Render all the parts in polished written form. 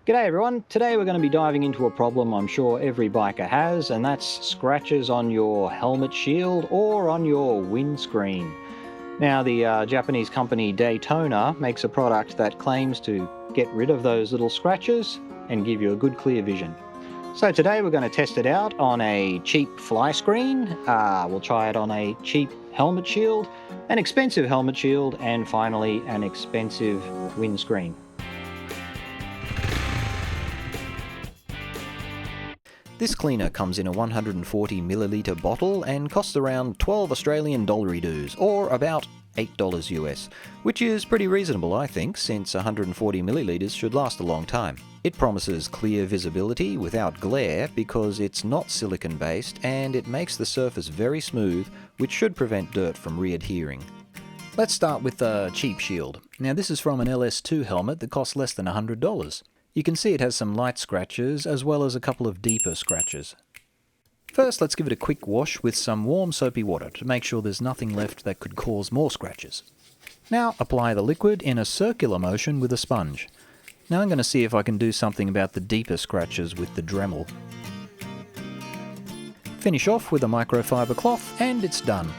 G'day everyone, today we're going to be diving into a problem I'm sure every biker has, and that's scratches on your helmet shield or on your windscreen. Now the Japanese company Daytona makes a product that claims to get rid of those little scratches and give you a good clear vision. So today we're going to test it out on a cheap fly screen, we'll try it on a cheap helmet shield, an expensive helmet shield, and finally an expensive windscreen. This cleaner comes in a 140ml bottle and costs around 12 Australian dollary-doos, or about $8 US, which is pretty reasonable I think, since 140ml should last a long time. It promises clear visibility without glare because it's not silicone based, and it makes the surface very smooth, which should prevent dirt from readhering. Let's start with the cheap shield. Now this is from an LS2 helmet that costs less than $100. You can see it has some light scratches as well as a couple of deeper scratches. First, let's give it a quick wash with some warm soapy water to make sure there's nothing left that could cause more scratches. Now apply the liquid in a circular motion with a sponge. Now I'm going to see if I can do something about the deeper scratches with the Dremel. Finish off with a microfiber cloth and it's done.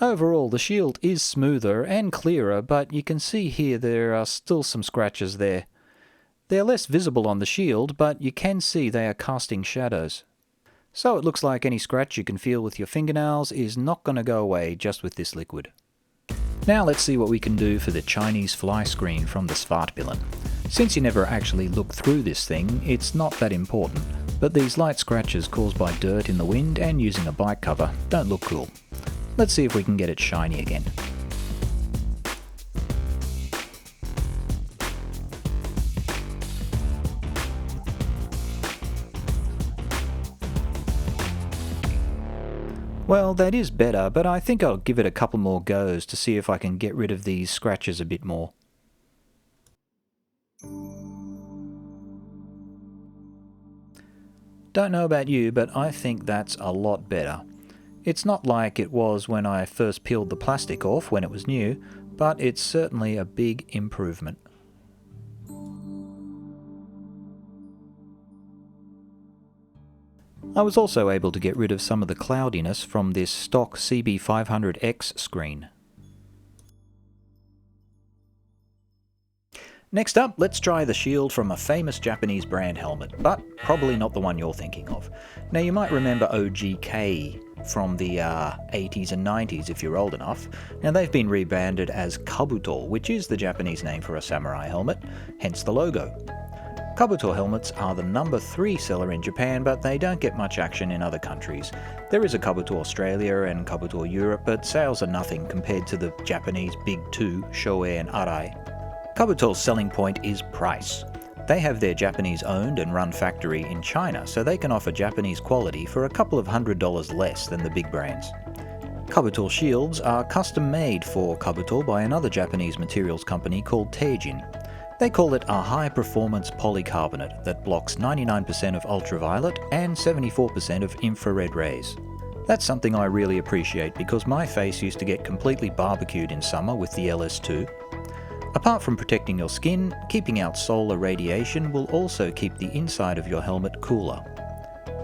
Overall, the shield is smoother and clearer, but you can see here there are still some scratches there. They're less visible on the shield, but you can see they are casting shadows. So it looks like any scratch you can feel with your fingernails is not going to go away just with this liquid. Now let's see what we can do for the Chinese fly screen from the Svartpilen. Since you never actually look through this thing, it's not that important, but these light scratches caused by dirt in the wind and using a bike cover don't look cool. Let's see if we can get it shiny again. Well, that is better, but I think I'll give it a couple more goes to see if I can get rid of these scratches a bit more. Don't know about you, but I think that's a lot better. It's not like it was when I first peeled the plastic off when it was new, but it's certainly a big improvement. I was also able to get rid of some of the cloudiness from this stock CB500X screen. Next up, let's try the shield from a famous Japanese brand helmet, but probably not the one you're thinking of. Now you might remember OGK from the 80s and 90s if you're old enough. Now they've been rebranded as Kabuto, which is the Japanese name for a samurai helmet, hence the logo. Kabuto helmets are the #3 seller in Japan, but they don't get much action in other countries. There is a Kabuto Australia and Kabuto Europe, but sales are nothing compared to the Japanese big two, Shoei and Arai. Kabuto's selling point is price. They have their Japanese owned and run factory in China, so they can offer Japanese quality for a couple of $100 less than the big brands. Kabuto shields are custom made for Kabuto by another Japanese materials company called Teijin. They call it a high-performance polycarbonate that blocks 99% of ultraviolet and 74% of infrared rays. That's something I really appreciate because my face used to get completely barbecued in summer with the LS2. Apart from protecting your skin, keeping out solar radiation will also keep the inside of your helmet cooler.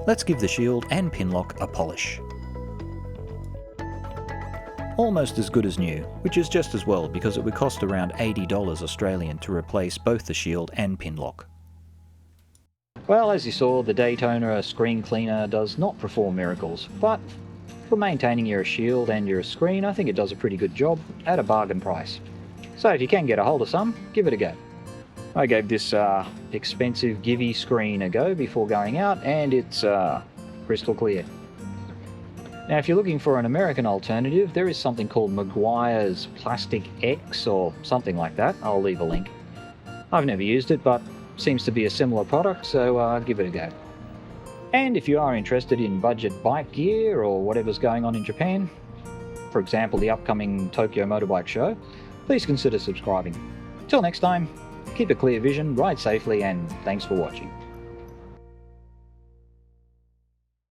Let's give the shield and pinlock a polish. Almost as good as new, which is just as well because it would cost around $80 Australian to replace both the shield and pinlock. Well, as you saw, the Daytona screen cleaner does not perform miracles, but for maintaining your shield and your screen, I think it does a pretty good job at a bargain price. So if you can get a hold of some, give it a go. I gave this expensive Givi screen a go before going out, and it's crystal clear. Now if you're looking for an American alternative, there is something called Meguiar's Plastic X or something like that. I'll leave a link. I've never used it, but seems to be a similar product, so give it a go. And if you are interested in budget bike gear or whatever's going on in Japan, for example the upcoming Tokyo Motorbike Show, please consider subscribing. Till next time, keep a clear vision, ride safely, and thanks for watching.